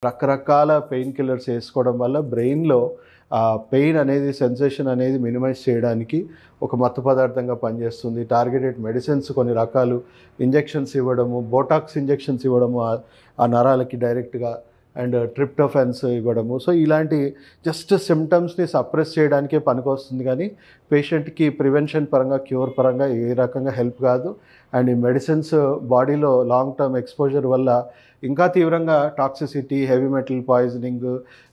రకరకాల pain killers వేసుకోవడం వల్ల బ్రెయిన్లో పెయిన్ అనేది సెన్సేషన్ అనేది మినిమైజ్ చేయడానికి ఒక మత్తు పదార్థంగా పనిచేస్తుంది. టార్గెటెడ్ మెడిసిన్స్ కొన్ని రకాలు ఇంజెక్షన్స్ ఇవ్వడము, బోటాక్స్ ఇంజెక్షన్స్ ఇవ్వడము ఆ నరాలకి డైరెక్ట్గా, అండ్ ట్రిప్టోఫాన్స్ ఇవ్వడము. సో ఇలాంటి జస్ట్ సిమ్టమ్స్ని సప్రెస్ చేయడానికే పనికొస్తుంది, కానీ పేషెంట్కి ప్రివెన్షన్ పరంగా, క్యూర్ పరంగా ఏ రకంగా హెల్ప్ కాదు. అండ్ ఈ మెడిసిన్స్ బాడీలో లాంగ్ టర్మ్ ఎక్స్పోజర్ వల్ల ఇంకా తీవ్రంగా toxicity, heavy metal poisoning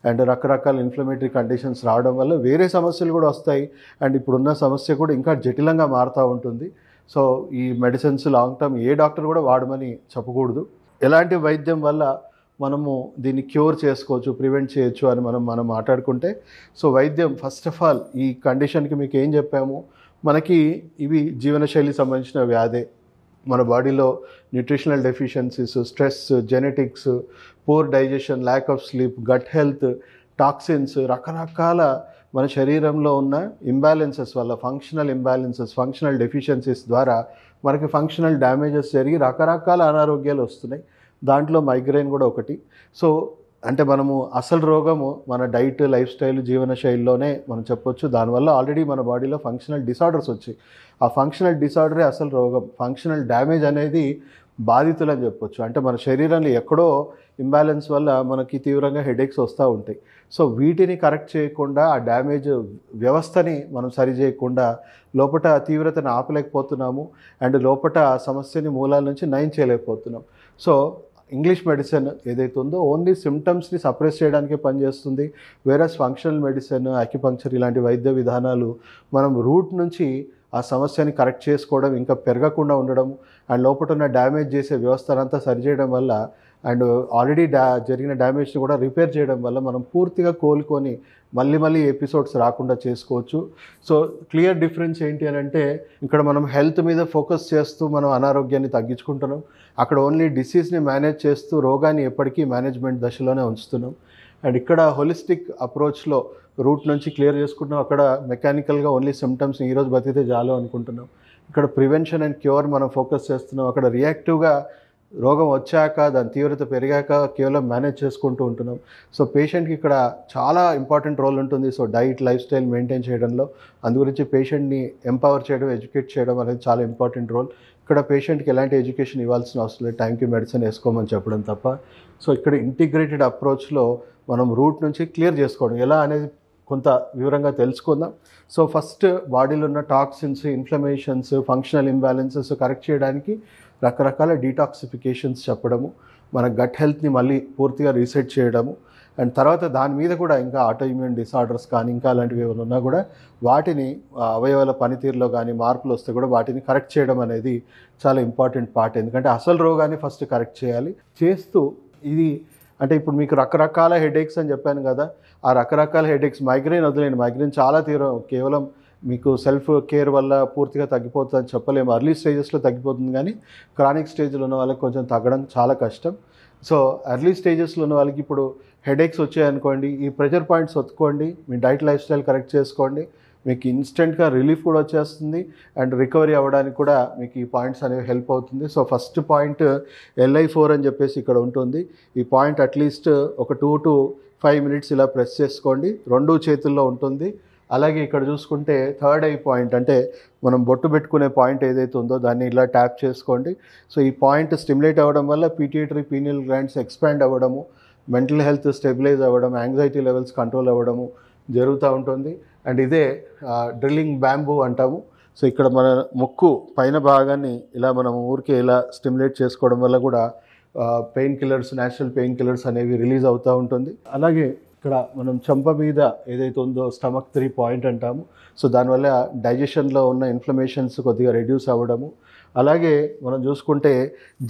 and రకరకాల ఇన్ఫ్లమేటరీ కండిషన్స్ రావడం వల్ల వేరే సమస్యలు కూడా వస్తాయి. అండ్ ఇప్పుడున్న సమస్య కూడా ఇంకా జటిలంగా మారుతూ ఉంటుంది. సో ఈ మెడిసిన్స్ లాంగ్ టర్మ్ ఏ డాక్టర్ కూడా వాడమని చెప్పకూడదు. ఎలాంటి వైద్యం వల్ల మనము దీన్ని క్యూర్ చేసుకోవచ్చు, ప్రివెంట్ చేయొచ్చు అని మనం మాట్లాడుకుంటే, సో వైద్యం ఫస్ట్ ఆఫ్ ఆల్ ఈ కండిషన్కి మీకు ఏం చెప్పాము, మనకి ఇవి జీవనశైలి సంబంధించిన వ్యాధే. మన బాడీలో nutritional deficiencies, stress, genetics, poor digestion, lack of sleep, gut health, toxins, రకరకాల మన శరీరంలో ఉన్న ఇంబ్యాలెన్సెస్ వల్ల, ఫంక్షనల్ ఇంబ్యాలెన్సెస్, ఫంక్షనల్ డెఫిషియన్సీస్ ద్వారా మనకి ఫంక్షనల్ డ్యామేజెస్ జరిగి రకరకాల అనారోగ్యాలు వస్తున్నాయి. దాంట్లో మైగ్రేన్ కూడా ఒకటి. సో అంటే మనము అసలు రోగము మన డైట్, లైఫ్ స్టైల్, జీవన శైలిలోనే మనం చెప్పొచ్చు. దానివల్ల ఆల్రెడీ మన బాడీలో ఫంక్షనల్ డిసార్డర్స్ వచ్చాయి. ఆ ఫంక్షనల్ డిసార్డరే అసలు రోగం. ఫంక్షనల్ డ్యామేజ్ అనేది బాధితులు అని చెప్పొచ్చు. అంటే మన శరీరంలో ఎక్కడో ఇంబ్యాలెన్స్ వల్ల మనకి తీవ్రంగా హెడేక్స్ వస్తూ ఉంటాయి. సో వీటిని కరెక్ట్ చేయకుండా, ఆ డ్యామేజ్ వ్యవస్థని మనం సరి చేయకుండా లోపల తీవ్రతను ఆపలేకపోతున్నాము, అండ్ లోపల సమస్యని మూలాల నుంచి నయం చేయలేకపోతున్నాం. సో ఇంగ్లీష్ మెడిసిన్ ఏదైతే ఉందో ఓన్లీ సిమ్టమ్స్ని సప్రెస్ చేయడానికే పనిచేస్తుంది. వేరస్ ఫంక్షనల్ మెడిసిన్, అక్యుపంక్చర్ ఇలాంటి వైద్య విధానాలు మనం రూట్ నుంచి ఆ సమస్యని కరెక్ట్ చేసుకోవడం, ఇంకా పెరగకుండా ఉండడం, అండ్ లోపల ఉన్న డ్యామేజ్ చేసే వ్యవస్థనంతా సరిచేయడం వల్ల, అండ్ ఆల్రెడీ జరిగిన డ్యామేజ్ని కూడా రిపేర్ చేయడం వల్ల మనం పూర్తిగా కోలుకొని మళ్ళీ ఎపిసోడ్స్ రాకుండా చేసుకోవచ్చు. సో క్లియర్ డిఫరెన్స్ ఏంటి అని అంటే, ఇక్కడ మనం హెల్త్ మీద ఫోకస్ చేస్తూ మనం అనారోగ్యాన్ని తగ్గించుకుంటున్నాం. అక్కడ ఓన్లీ డిసీజ్ని మేనేజ్ చేస్తూ రోగాన్ని ఎప్పటికీ మేనేజ్మెంట్ దశలోనే ఉంచుతున్నాం. అండ్ ఇక్కడ హోలిస్టిక్ అప్రోచ్లో రూట్ నుంచి క్లియర్ చేసుకుంటున్నాం. అక్కడ మెకానికల్గా ఓన్లీ సిమ్టమ్స్ని ఈరోజు బతికితే చాలు అనుకుంటున్నాం. ఇక్కడ ప్రివెన్షన్ అండ్ క్యూర్ మనం ఫోకస్ చేస్తున్నాం. అక్కడ రియాక్టివ్గా రోగం వచ్చాక, దాని తీవ్రత పెరిగాక కేవలం మేనేజ్ చేసుకుంటూ ఉంటున్నాం. సో పేషెంట్కి ఇక్కడ చాలా ఇంపార్టెంట్ రోల్ ఉంటుంది. So diet, life style maintain చేయడంలో, అందు గురించి పేషెంట్ని ఎంపవర్ చేయడం, ఎడ్యుకేట్ చేయడం అనేది చాలా ఇంపార్టెంట్ రోల్. ఇక్కడ పేషెంట్కి ఎలాంటి ఎడ్యుకేషన్ ఇవ్వాల్సిన అవసరం లేదు, టైంకి మెడిసిన్ వేసుకోమని చెప్పడం తప్ప. సో ఇక్కడ ఇంటిగ్రేటెడ్ అప్రోచ్లో మనం రూట్ నుంచి క్లియర్ చేసుకోవడం ఎలా అనేది కొంత వివరంగా తెలుసుకుందాం. సో ఫస్ట్ బాడీలో ఉన్న toxins, inflammations, functional imbalances correct చేయడానికి రకరకాల డీటాక్సిఫికేషన్స్ చెప్పడము, మన గట్ హెల్త్ని మళ్ళీ పూర్తిగా రీసెట్ చేయడము, అండ్ తర్వాత దాని మీద కూడా ఇంకా ఆటో ఇమ్యూన్ డిసార్డర్స్ కానీ ఇంకా అలాంటివి ఏమైనా ఉన్నా కూడా వాటిని అవయవాల పనితీరులో కానీ మార్పులు వస్తే కూడా వాటిని కరెక్ట్ చేయడం అనేది చాలా ఇంపార్టెంట్ పార్ట్. ఎందుకంటే అసలు రోగాన్ని ఫస్ట్ కరెక్ట్ చేయాలి. చేస్తూ ఇది అంటే ఇప్పుడు మీకు రకరకాల హెడేక్స్ అని చెప్పాను కదా, ఆ రకరకాల హెడేక్స్, మైగ్రేన్ వదిలేండి, మైగ్రేన్ చాలా తీవ్రం, కేవలం మీకు సెల్ఫ్ కేర్ వల్ల పూర్తిగా తగ్గిపోతుందని చెప్పలేము. అర్లీ స్టేజెస్లో తగ్గిపోతుంది, కానీ క్రానిక్ స్టేజ్లో ఉన్న వాళ్ళకి కొంచెం తగ్గడం చాలా కష్టం. సో ఎర్లీ స్టేజెస్లో ఉన్న వాళ్ళకి ఇప్పుడు హెడేక్స్ వచ్చాయనుకోండి, ఈ ప్రెషర్ పాయింట్స్ ఒత్తుకోండి, మీ డైట్, లైఫ్ స్టైల్ కరెక్ట్ చేసుకోండి, మీకు ఇన్స్టెంట్గా రిలీఫ్ కూడా వచ్చేస్తుంది, అండ్ రికవరీ అవ్వడానికి కూడా మీకు ఈ పాయింట్స్ అనేవి హెల్ప్ అవుతుంది. సో ఫస్ట్ పాయింట్ LI4 అని చెప్పేసి ఇక్కడ ఉంటుంది. ఈ పాయింట్ అట్లీస్ట్ ఒక 2 to 5 minutes ఇలా ప్రెస్ చేసుకోండి, 2 చేతుల్లో ఉంటుంది. అలాగే ఇక్కడ చూసుకుంటే థర్డ్ ఐ పాయింట్, అంటే మనం బొట్టు పెట్టుకునే పాయింట్ ఏదైతే ఉందో దాన్ని ఇలా ట్యాప్ చేసుకోండి. సో ఈ పాయింట్ స్టిమ్యులేట్ అవ్వడం వల్ల పిట్యూటరీ, పీనియల్ గ్లాండ్స్ ఎక్స్పాండ్ అవ్వడము, మెంటల్ హెల్త్ స్టెబిలైజ్ అవ్వడం, యాంగ్జైటీ లెవెల్స్ కంట్రోల్ అవ్వడము జరుగుతూ ఉంటుంది. అండ్ ఇదే డ్రిల్లింగ్ బ్యాంబూ అంటాము. సో ఇక్కడ మన ముక్కు పైన భాగాన్ని ఇలా మనం ఊరికే ఇలా స్టిమ్యులేట్ చేసుకోవడం వల్ల కూడా pain killers, natural pain killers అనేవి రిలీజ్ అవుతూ ఉంటుంది. అలాగే ఇక్కడ మనం చెంప మీద ఏదైతే ఉందో స్టమక్ 3 పాయింట్ అంటాము. సో దానివల్ల డైజెషన్లో ఉన్న ఇన్ఫ్లమేషన్స్ కొద్దిగా రెడ్యూస్ అవ్వడము. అలాగే మనం చూసుకుంటే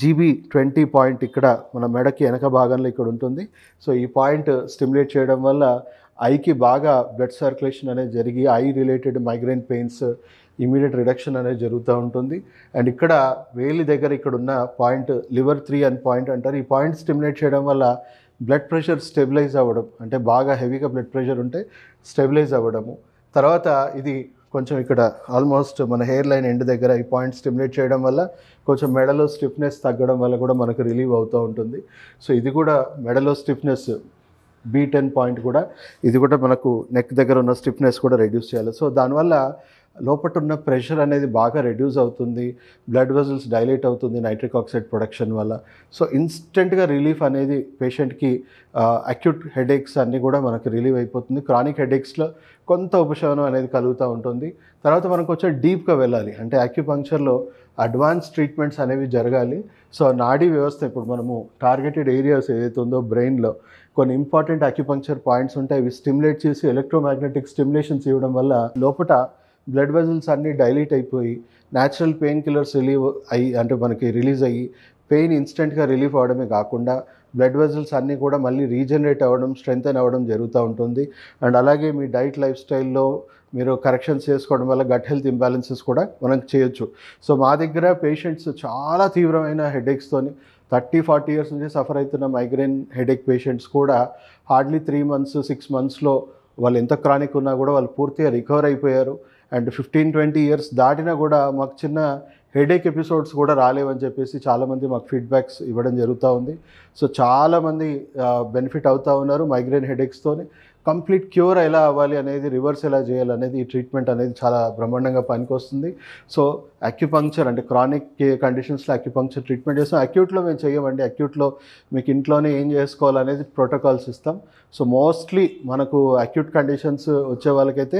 GB20 పాయింట్ ఇక్కడ మన మెడకి వెనక భాగంలో ఇక్కడ ఉంటుంది. సో ఈ పాయింట్ స్టిమ్యులేట్ చేయడం వల్ల ఐకి బాగా బ్లడ్ సర్క్యులేషన్ అనేది జరిగి I related migraine pains immediate reduction అనేది జరుగుతూ ఉంటుంది. అండ్ ఇక్కడ వేలి దగ్గర ఇక్కడ ఉన్న పాయింట్ లివర్ 3 అని పాయింట్ అంటారు. ఈ పాయింట్ స్టిమ్యులేట్ చేయడం వల్ల బ్లడ్ ప్రెషర్ స్టెబిలైజ్ అవ్వడం, అంటే బాగా హెవీగా బ్లడ్ ప్రెషర్ ఉంటే స్టెబిలైజ్ అవ్వడము. తర్వాత ఇది కొంచెం ఇక్కడ ఆల్మోస్ట్ మన హెయిర్ లైన్ ఎండ్ దగ్గర ఈ పాయింట్ స్టిమ్యులేట్ చేయడం వల్ల కొంచెం మెడలో స్టిఫ్నెస్ తగ్గడం వల్ల కూడా మనకు రిలీవ్ అవుతూ ఉంటుంది. సో ఇది కూడా మెడలో స్టిఫ్నెస్ B10 పాయింట్ కూడా ఇది కూడా మనకు నెక్ దగ్గర ఉన్న స్టిఫ్నెస్ కూడా రెడ్యూస్ చేయాలి. సో దానివల్ల లోపల ఉన్న ప్రెషర్ అనేది బాగా రెడ్యూస్ అవుతుంది, బ్లడ్ వెజల్స్ డైలేట్ అవుతుంది నైట్రిక్ ఆక్సైడ్ ప్రొడక్షన్ వల్ల. సో ఇన్స్టెంట్గా రిలీఫ్ అనేది పేషెంట్కి అక్యూట్ హెడేక్స్ అన్నీ కూడా మనకు రిలీవ్ అయిపోతుంది. క్రానిక్ హెడేక్స్లో కొంత ఉపశమనం అనేది కలుగుతూ ఉంటుంది. తర్వాత మనం కొంచెం డీప్గా వెళ్ళాలి, అంటే అక్యుపంక్చర్లో అడ్వాన్స్ ట్రీట్మెంట్స్ అనేవి జరగాలి. సో నాడీ వ్యవస్థ ఇప్పుడు మనము టార్గెటెడ్ ఏరియాస్ ఏదైతే ఉందో బ్రెయిన్లో కొన్ని ఇంపార్టెంట్ అక్యుపంక్చర్ పాయింట్స్ ఉంటాయి. అవి స్టిమ్యులేట్ చేసి ఎలక్ట్రోమాగ్నెటిక్ స్టిమ్యులేషన్స్ ఇవ్వడం వల్ల లోపల బ్లడ్ వెజల్స్ అన్నీ డైలీట్ అయిపోయి న్యాచురల్ పెయిన్ కిల్లర్స్ అంటే మనకి రిలీజ్ అయ్యి పెయిన్ ఇన్స్టెంట్గా రిలీఫ్ అవ్వడమే కాకుండా బ్లడ్ వెజల్స్ అన్నీ కూడా మళ్ళీ రీజనరేట్ అవ్వడం, స్ట్రెంగ్తన్ అవ్వడం జరుగుతూ ఉంటుంది. అండ్ అలాగే మీ డైట్ లైఫ్ స్టైల్లో మీరు కరెక్షన్స్ చేసుకోవడం వల్ల గట్ హెల్త్ ఇంబ్యాలెన్సెస్ కూడా మనం చేయొచ్చు. సో మా దగ్గర పేషెంట్స్ చాలా తీవ్రమైన హెడేక్స్తోని 30-40 ఇయర్స్ నుంచి సఫర్ అవుతున్న మైగ్రేన్ హెడేక్ పేషెంట్స్ కూడా హార్డ్లీ 3 months 6 monthsలో వాళ్ళు ఎంత క్రానిక్ ఉన్నా కూడా వాళ్ళు పూర్తిగా రికవర్ అయిపోయారు. అండ్ 15-20 ఇయర్స్ దాటినా కూడా మాకు చిన్న హెడేక్ ఎపిసోడ్స్ కూడా రాలేవని చెప్పేసి చాలామంది మాకు ఫీడ్బ్యాక్స్ ఇవ్వడం జరుగుతూ ఉంది. సో చాలామంది బెనిఫిట్ అవుతూ ఉన్నారు మైగ్రేన్ హెడేక్స్తోని. కంప్లీట్ క్యూర్ ఎలా అవ్వాలి అనేది, రివర్స్ ఎలా చేయాలనేది ఈ ట్రీట్మెంట్ అనేది చాలా బ్రహ్మాండంగా పనికొస్తుంది. సో అక్యుపంక్చర్ అంటే క్రానిక్ కండిషన్స్లో అక్యుపంక్చర్ ట్రీట్మెంట్ చేస్తాం. అక్యూట్లో మేము చేయమండి. అక్యూట్లో మీకు ఇంట్లోనే ఏం చేసుకోవాలనేది ప్రోటోకాల్స్ ఇస్తాం. సో మోస్ట్లీ మనకు అక్యూట్ కండిషన్స్ వచ్చే వాళ్ళకైతే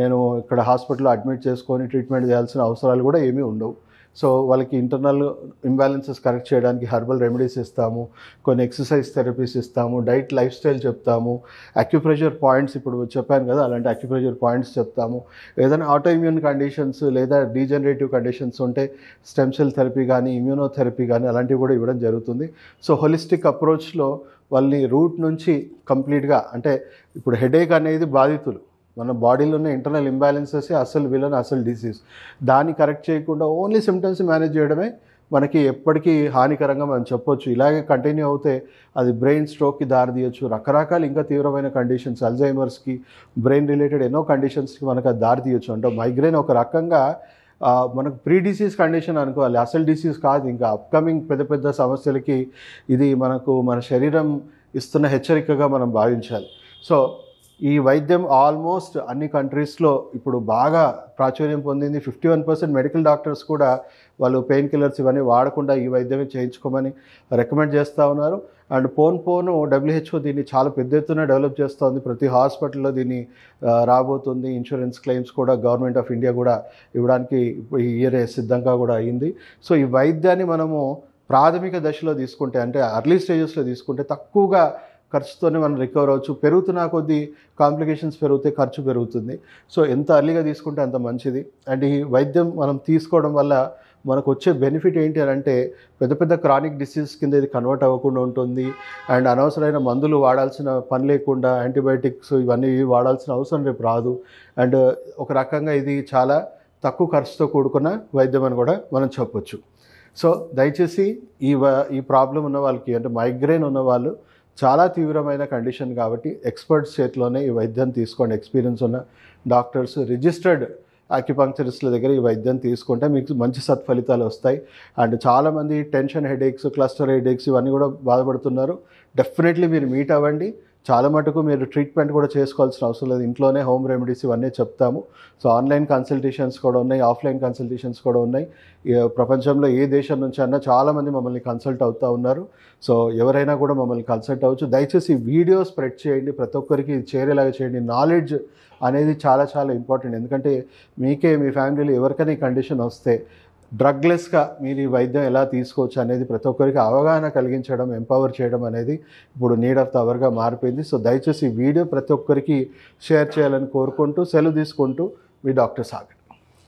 నేను ఇక్కడ హాస్పిటల్లో అడ్మిట్ చేసుకొని ట్రీట్మెంట్ చేయాల్సిన అవసరాలు కూడా ఏమీ ఉండవు. సో వాళ్ళకి ఇంటర్నల్ ఇంబ్యాలెన్సెస్ కరెక్ట్ చేయడానికి హెర్బల్ రెమెడీస్ ఇస్తాము, కొన్ని ఎక్సర్సైజ్ థెరపీస్ ఇస్తాము, డైట్ లైఫ్ స్టైల్ చెప్తాము, అక్యుప్రెషర్ పాయింట్స్ ఇప్పుడు చెప్పాను కదా అలాంటి అక్యుప్రెషర్ పాయింట్స్ చెప్తాము. ఏదైనా ఆటోఇమ్యూన్ కండిషన్స్ లేదా డీజనరేటివ్ కండిషన్స్ ఉంటే స్టెమ్ సెల్ థెరపీ కానీ ఇమ్యూనోథెరపీ కానీ అలాంటివి కూడా ఇవ్వడం జరుగుతుంది. సో హోలిస్టిక్ అప్రోచ్లో వాళ్ళని రూట్ నుంచి కంప్లీట్గా, అంటే ఇప్పుడు హెడేక్ అనేది బాధితులు, మన బాడీలో ఉన్న ఇంటర్నల్ ఇంబ్యాలెన్సెస్ అసలు డిసీజ్. దాన్ని కరెక్ట్ చేయకుండా ఓన్లీ సిమ్టమ్స్ మేనేజ్ చేయడమే మనకి ఎప్పటికీ హానికరంగా మనం చెప్పొచ్చు. ఇలాగే కంటిన్యూ అవుతే అది బ్రెయిన్ స్ట్రోక్కి దారితీయచ్చు, రకరకాల ఇంకా తీవ్రమైన కండిషన్స్, అల్జైమర్స్కి, బ్రెయిన్ రిలేటెడ్ ఎన్నో కండిషన్స్కి మనకు అది దారితీయచ్చు. అంటే మైగ్రేన్ ఒక రకంగా మనకు ప్రీ డిసీజ్ కండిషన్ అనుకోవాలి, అసలు డిసీజ్ కాదు. ఇంకా అప్కమింగ్ పెద్ద పెద్ద సమస్యలకి ఇది మన శరీరం ఇస్తున్న హెచ్చరికగా మనం భావించాలి. సో ఈ వైద్యం ఆల్మోస్ట్ అన్ని కంట్రీస్లో ఇప్పుడు బాగా ప్రాచుర్యం పొందింది. 51% మెడికల్ డాక్టర్స్ కూడా వాళ్ళు పెయిన్ కిల్లర్స్ ఇవన్నీ వాడకుండా ఈ వైద్యమే చేయించుకోమని రికమెండ్ చేస్తూ ఉన్నారు. అండ్ పోను WHO దీన్ని చాలా పెద్ద ఎత్తున డెవలప్ చేస్తుంది. ప్రతి హాస్పిటల్లో దీన్ని రాబోతుంది. ఇన్సూరెన్స్ క్లెయిమ్స్ కూడా గవర్నమెంట్ ఆఫ్ ఇండియా కూడా ఇవ్వడానికి ఈ ఇయర్ సిద్ధంగా కూడా అయింది. సో ఈ వైద్యాన్ని మనము ప్రాథమిక దశలో తీసుకుంటే, అంటే అర్లీ స్టేజెస్లో తీసుకుంటే తక్కువగా ఖర్చుతోనే మనం రికవర్ అవ్వచ్చు. పెరుగుతున్న కొద్దీ కాంప్లికేషన్స్ పెరిగితే ఖర్చు పెరుగుతుంది. సో ఎంత అర్లీగా తీసుకుంటే అంత మంచిది. అండ్ ఈ వైద్యం మనం తీసుకోవడం వల్ల మనకు వచ్చే బెనిఫిట్ ఏంటి అని అంటే పెద్ద పెద్ద క్రానిక్ డిసీజ్ కింద ఇది కన్వర్ట్ అవ్వకుండా ఉంటుంది. అండ్ అనవసరమైన మందులు వాడాల్సిన పని లేకుండా, యాంటీబయాటిక్స్ ఇవన్నీ వాడాల్సిన అవసరం రేపు రాదు. అండ్ ఒక రకంగా ఇది చాలా తక్కువ ఖర్చుతో కూడుకున్న వైద్యం అని కూడా మనం చెప్పొచ్చు. సో దయచేసి ఈ ప్రాబ్లం ఉన్న వాళ్ళకి, అంటే మైగ్రేన్ ఉన్న వాళ్ళు చాలా తీవ్రమైన కండిషన్ కాబట్టి ఎక్స్పర్ట్స్ చేతిలోనే ఈ వైద్యం తీసుకోండి. ఎక్స్పీరియన్స్ ఉన్న డాక్టర్స్, రిజిస్టర్డ్ అక్యుపంక్చరిస్ట్ల దగ్గర ఈ వైద్యం తీసుకుంటే మీకు మంచి సత్ఫలితాలు వస్తాయి. అండ్ చాలామంది టెన్షన్ హెడేక్స్, క్లస్టర్ హెడేక్స్ ఇవన్నీ కూడా బాధపడుతున్నారు. డెఫినెట్లీ మీరు మీట్ అవ్వండి. చాలా మటుకు మీరు ట్రీట్మెంట్ కూడా చేసుకోవాల్సిన అవసరం లేదు. ఇంట్లోనే హోమ్ రెమెడీస్ ఇవన్నీ చెప్తాము. సో ఆన్లైన్ కన్సల్టేషన్స్ కూడా ఉన్నాయి, ఆఫ్లైన్ కన్సల్టేషన్స్ కూడా ఉన్నాయి. ప్రపంచంలో ఏ దేశం నుంచి అన్నా చాలామంది మమ్మల్ని కన్సల్ట్ అవుతూ ఉన్నారు. సో ఎవరైనా కూడా మమ్మల్ని కన్సల్ట్ అవ్వచ్చు. దయచేసి వీడియో స్ప్రెడ్ చేయండి, ప్రతి ఒక్కరికి చేరేలాగా చేయండి. నాలెడ్జ్ అనేది చాలా చాలా ఇంపార్టెంట్. ఎందుకంటే మీకే, మీ ఫ్యామిలీలో ఎవరికైనా ఈ కండిషన్ వస్తే డ్రగ్లెస్గా మీరు ఈ వైద్యం ఎలా తీసుకోవచ్చు అనేది ప్రతి ఒక్కరికి అవగాహన కలిగించడం, ఎంపవర్ చేయడం అనేది ఇప్పుడు నీడ్ ఆఫ్ ద అవర్గా మారిపోయింది. సో దయచేసి ఈ వీడియో ప్రతి ఒక్కరికి షేర్ చేయాలని కోరుకుంటూ సెలవు తీసుకుంటూ మీ డాక్టర్ సాగర్.